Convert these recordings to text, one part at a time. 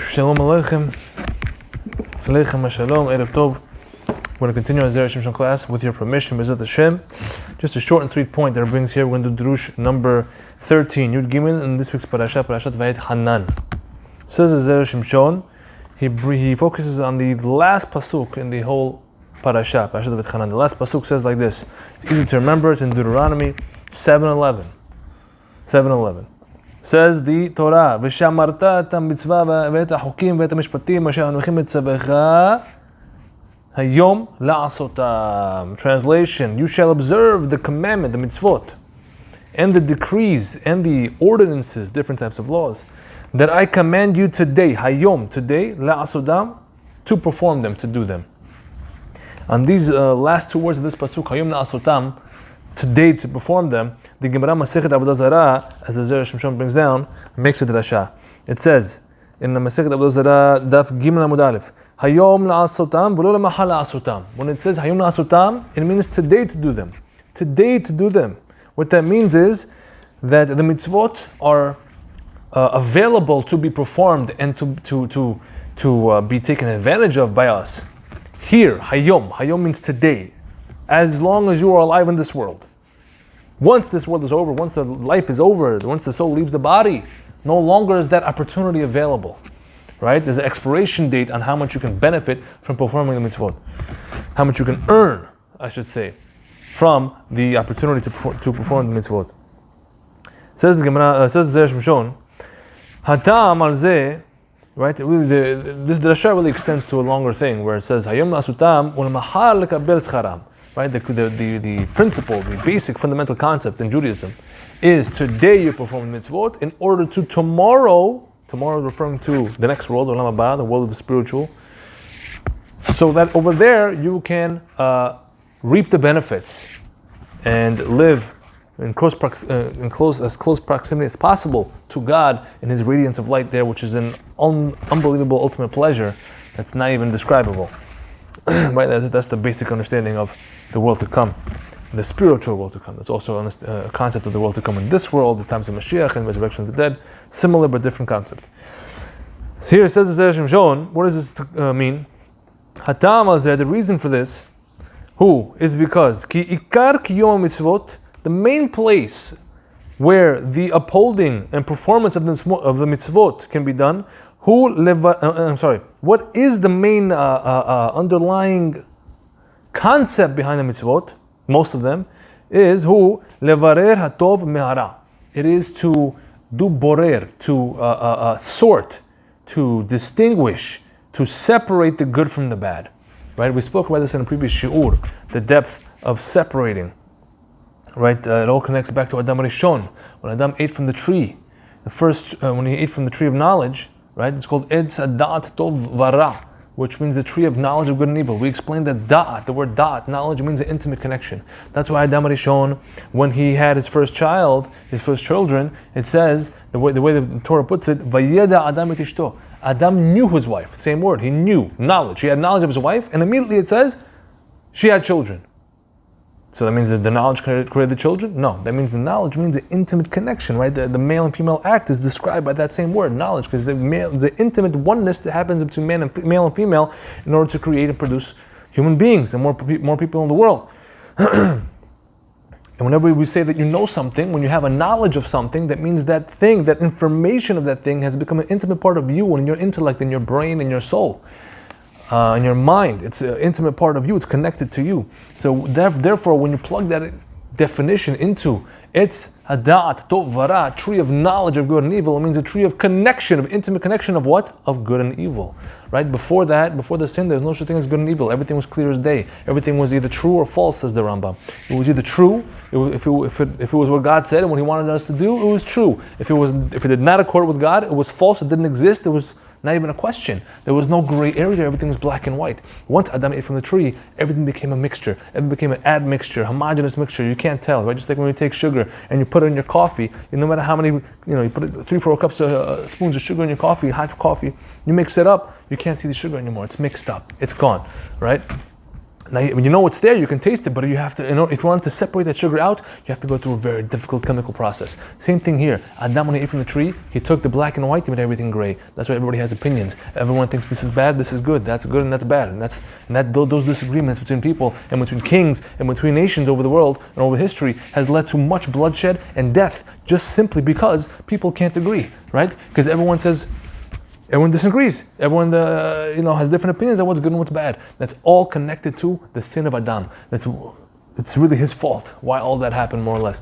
Shalom Aleichem. Aleichem Shalom. Erev Tov. We're going to continue our Zera Shimshon class with your permission, B'ezrat Hashem. Just a short and sweet point that it brings here. We're going to do Drush number 13, Yud Gimel, in this week's Parashat VaEtchanan. Says the Zera Shimshon, he focuses on the last pasuk in the whole Parashat VaEtchanan. The last pasuk says like this. It's easy to remember. It's in Deuteronomy 7:11. 7:11. Says the Torah, "V'shamarta et mitzvah ve'et hachukim ve'et mishpatim asher anochi mitzavecha hayom la'asotam." Translation: You shall observe the commandment, the mitzvot, and the decrees and the ordinances, different types of laws, that I command you today, hayom, today, la'asotam, to perform them, to do them. On these last two words of this pasuk, hayom la'asotam, today to perform them, the Gemara Masechet Avodah Zarah, as the Zera Shimshon brings down, makes a drasha. It says in the Masechet Avodah Zarah, Daf Gimel Amud Aleph, Hayom la'asotam v'lo lemachal la'asotam. When it says Hayom la'asotam, it means today to do them. Today to do them. What that means is that the mitzvot are available to be performed and to be taken advantage of by us. Here, Hayom. Hayom means today. As long as you are alive in this world. Once this world is over, once the life is over, once the soul leaves the body, no longer is that opportunity available. Right? There's an expiration date on how much you can benefit from performing the mitzvot. How much you can earn, I should say, from the opportunity to perform the mitzvot. Says the Gemara, says Zera Shimshon, Hatam al zeh, right? This drasha really extends to a longer thing where it says Hayom la'asutam u'lemachar lekabel scharam. Right, the principle, the basic fundamental concept in Judaism is today you perform mitzvot in order to tomorrow referring to the next world, Olam Haba, the world of the spiritual, so that over there you can reap the benefits and live in close proximity as possible to God in His radiance of light there, which is an unbelievable ultimate pleasure that's not even describable. Right, that's the basic understanding of the world to come, the spiritual world to come. That's also a concept of the world to come in this world, the times of Mashiach and resurrection of the dead. Similar but different concept. So here it says Zera Shimshon, what does this mean? Hatam al zeh, the reason for this, is because ki ikar kiyom mitzvot, the main place where the upholding and performance of the mitzvot can be done, what is the main underlying concept behind the mitzvot, most of them, is levarer hatov mehara. It is to do borer, to sort, to distinguish, to separate the good from the bad. Right? We spoke about this in a previous shiur, the depth of separating. Right? It all connects back to Adam Rishon. When Adam ate from the tree, when he ate from the tree of knowledge, right? It's called Etz Da'at Tov Vara, which means the tree of knowledge of good and evil. We explained that Da'at, the word Da'at, knowledge, means an intimate connection. That's why Adam Rishon, when he had his first children, it says, the way the Torah puts it, Vayeda Adam et ishto. Adam knew his wife, same word, he knew, knowledge. He had knowledge of his wife, and immediately it says, she had children. So that means that the knowledge created the children? No, that means the knowledge means an intimate connection, right? The male and female act is described by that same word, knowledge, because the intimate oneness that happens between male and female in order to create and produce human beings and more people in the world. And whenever we say that you know something, when you have a knowledge of something, that means that thing, that information of that thing has become an intimate part of you and your intellect and your brain and your soul. In your mind, it's an intimate part of you, it's connected to you. So therefore, when you plug that definition into it's Hada'at Tov Vara, tree of knowledge of good and evil, it means a tree of connection, of intimate connection of what? Of good and evil. Right? Before the sin, there's no such thing as good and evil. Everything was clear as day. Everything was either true or false, says the Rambam. It was either true, if it was what God said and what He wanted us to do, it was true. If it did not accord with God, it was false, it didn't exist, it was not even a question. There was no gray area, everything was black and white. Once Adam ate from the tree, everything became a mixture. Everything became an admixture, homogeneous mixture. You can't tell, right? Just like when you take sugar and you put it in your coffee, no matter how many, you put 3-4 cups of spoons of sugar in your coffee, hot coffee, you mix it up, you can't see the sugar anymore. It's mixed up. It's gone, right? Now, you know it's there, you can taste it, but you have to, if you want to separate that sugar out, you have to go through a very difficult chemical process. Same thing here. Adam, when he ate from the tree, he took the black and white, he made everything gray. That's why everybody has opinions. Everyone thinks this is bad, this is good, that's good and that's bad. And those disagreements between people and between kings and between nations over the world and over history has led to much bloodshed and death, just simply because people can't agree, right? Because everyone disagrees. Everyone, has different opinions on what's good and what's bad. That's all connected to the sin of Adam. It's really his fault why all that happened, more or less.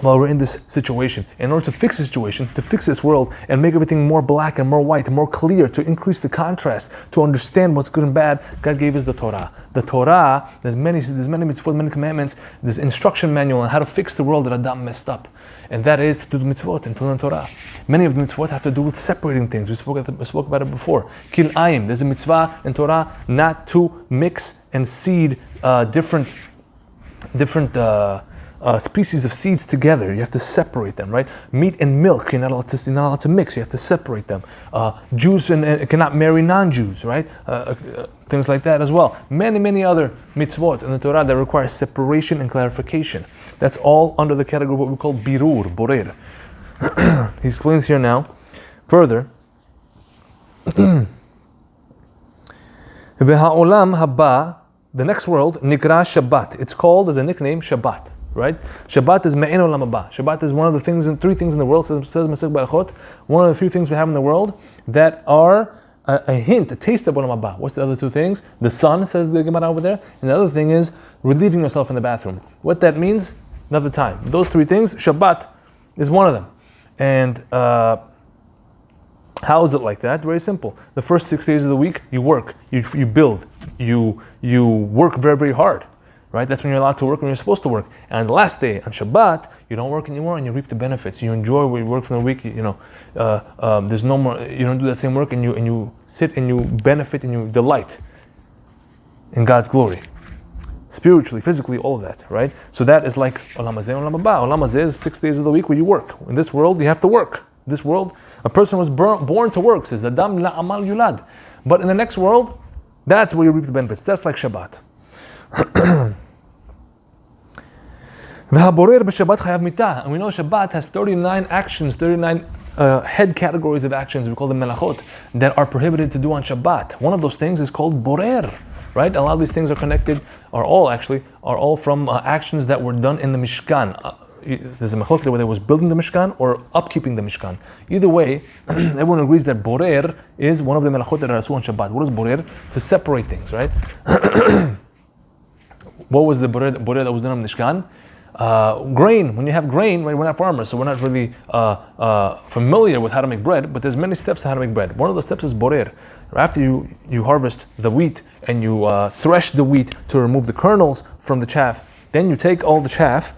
While we're in this situation, in order to fix the situation, to fix this world, and make everything more black and more white and more clear, to increase the contrast, to understand what's good and bad, God gave us the Torah. The Torah, there's many mitzvot, many commandments, there's instruction manual on how to fix the world that Adam messed up. And that is to do the mitzvot and to learn Torah. Many of the mitzvot have to do with separating things. We spoke about it before. Kil ayim, there's a mitzvah in Torah not to mix and seed different species of seeds together. You have to separate them, right? Meat and milk, you're not allowed to mix. You have to separate them. Jews cannot marry non-Jews, right? Things like that as well. Many other mitzvot in the Torah that require separation and clarification. That's all under the category of what we call birur, borer. He explains here now, further. V'ha'olam haba, the next world, nikra Shabbat. It's called as a nickname Shabbat. Right? Shabbat is me'en olam haba. Shabbat is one of the three things in the world, says Masech Barachot, one of the few things we have in the world that are a hint, a taste of olam haba. What's the other two things? The sun, says the Gemara over there, and the other thing is relieving yourself in the bathroom. What that means, another time. Those three things, Shabbat is one of them. And how is it like that? Very simple. The first 6 days of the week, you work, you build, you work very, very hard. Right? That's when you're allowed to work, when you're supposed to work. And the last day, on Shabbat, you don't work anymore and you reap the benefits. You enjoy what you work from the week, there's no more, you don't do that same work and you sit and you benefit and you delight in God's glory. Spiritually, physically, all of that, right? So that is like Olam Hazeh, Olam Haba. Olam Hazeh is 6 days of the week where you work. In this world, you have to work. In this world, a person was born to work, says Adam la'amal yulad. But in the next world, that's where you reap the benefits. That's like Shabbat. And we know Shabbat has 39 actions, 39 head categories of actions, we call them melachot, that are prohibited to do on Shabbat. One of those things is called borer, right? A lot of these things are connected, are all from actions that were done in the Mishkan. There's a machlokes whether it was building the Mishkan or upkeeping the Mishkan. Either way, everyone agrees that borer is one of the melachot that are asu on Shabbat. What is borer? To separate things, right? What was the borer that was done on Mishkan? Grain. When you have grain, right, we're not farmers, so we're not really familiar with how to make bread, but there's many steps to how to make bread. One of the steps is borer. After you harvest the wheat and you thresh the wheat to remove the kernels from the chaff, then you take all the chaff,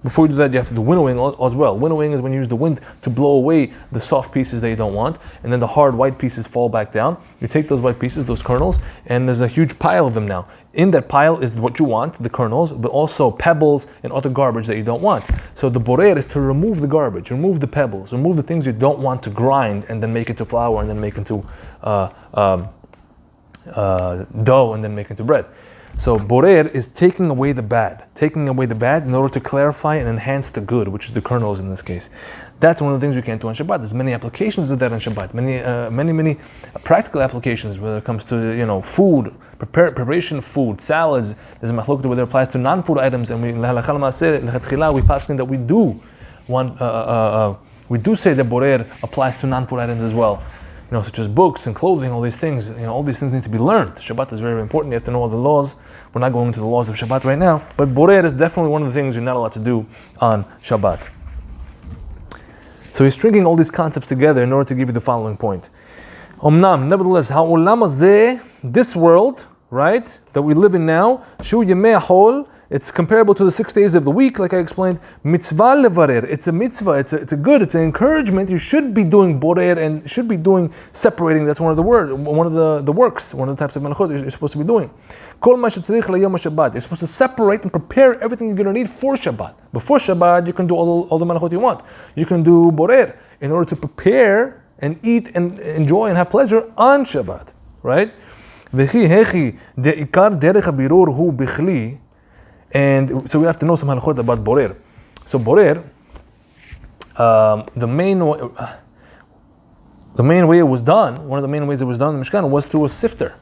before you do that, you have to do winnowing as well. Winnowing is when you use the wind to blow away the soft pieces that you don't want, and then the hard white pieces fall back down. You take those white pieces, those kernels, and there's a huge pile of them now. In that pile is what you want, the kernels, but also pebbles and other garbage that you don't want. So the borer is to remove the garbage, remove the pebbles, remove the things you don't want to grind and then make into flour and then make into dough and then make into bread. So borer is taking away the bad in order to clarify and enhance the good, which is the kernels in this case. That's one of the things we can't do on Shabbat. There's many applications of that on Shabbat, many practical applications when it comes to food, preparation of food, salads. There's a machlokes where it applies to non-food items, and we paskin that we do say that borer applies to non-food items as well. Such as books and clothing, all these things. All these things need to be learned. Shabbat is very important. You have to know all the laws. We're not going into the laws of Shabbat right now, but borer is definitely one of the things you're not allowed to do on Shabbat. So he's stringing all these concepts together in order to give you the following point. Omnam, nevertheless, ha'olam hazeh, this world, right, that we live in now, shu yemei ha'ol, it's comparable to the 6 days of the week, like I explained. Mitzvah levarer. It's a mitzvah. It's a good. It's an encouragement. You should be doing borer and should be doing separating. That's one of the works. One of the types of melachot you're supposed to be doing. Kol ma shetzarich layom Shabbat. You're supposed to separate and prepare everything you're going to need for Shabbat. Before Shabbat, you can do all the melachot you want. You can do borer in order to prepare and eat and enjoy and have pleasure on Shabbat, right? And so we have to know some halachot about borer. So borer, the main way it was done, one of the main ways it was done in the Mishkan was through a sifter,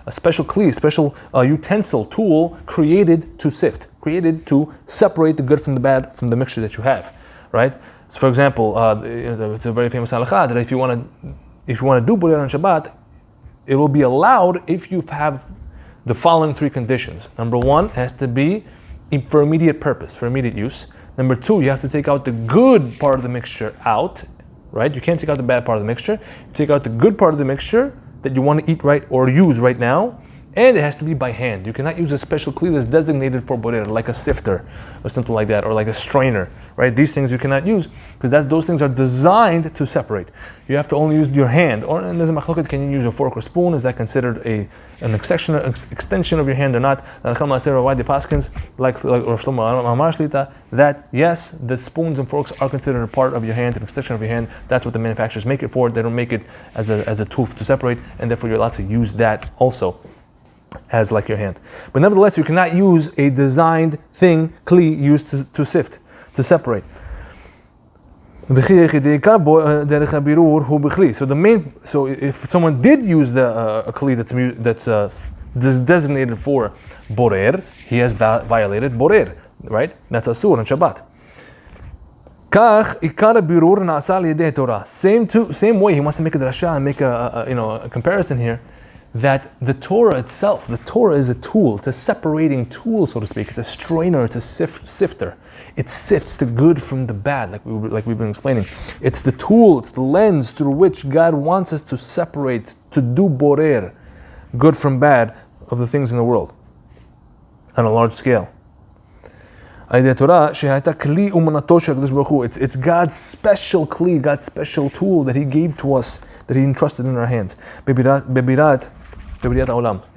a special kli, special utensil, tool created to sift, created to separate the good from the bad from the mixture that you have, right? So for example, it's a very famous halakha that if you want to do borer on Shabbat, it will be allowed if you have the following three conditions. Number one, it has to be for immediate purpose, for immediate use. Number two, you have to take out the good part of the mixture out, right? You can't take out the bad part of the mixture. You take out the good part of the mixture that you want to eat right or use right now, and it has to be by hand. You cannot use a special kli that's designated for borer, like a sifter or something like that, or like a strainer, right? These things you cannot use because those things are designed to separate. You have to only use your hand, or and there's a machloket, can you use a fork or spoon? Is that considered an extension of your hand or not? Like or Shlomo Amar Shlita, that yes, the spoons and forks are considered a part of your hand, an extension of your hand. That's what the manufacturers make it for. They don't make it as a tool to separate, and therefore you're allowed to use that also as like your hand. But nevertheless, you cannot use a designed thing, kli, used to sift, to separate. So if someone did use a kli that's designated for borer, he has violated borer, right? That's asur on Shabbat. Same way, he wants to make a drasha and make a comparison here, that the Torah itself, the Torah is a tool, it's a separating tool, so to speak. It's a strainer, it's a sifter. It sifts the good from the bad, like we've been explaining. It's the tool, it's the lens through which God wants us to separate, to do borer, good from bad, of the things in the world, on a large scale. It's God's special kli, God's special tool that He gave to us, that He entrusted in our hands. In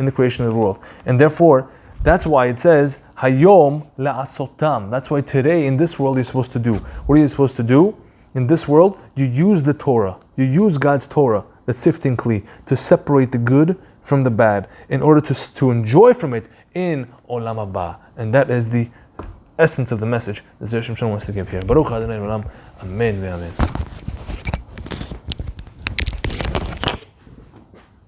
the creation of the world. And therefore, that's why it says, Hayom la'asotam. That's why today in this world you're supposed to do. What are you supposed to do? In this world, you use the Torah. You use God's Torah, the sifting kli, to separate the good from the bad, in order to enjoy from it in Olam Haba. And that is the essence of the message that Zera Shimshon wants to give here. Baruch Adonai Olam. Amen. Amen.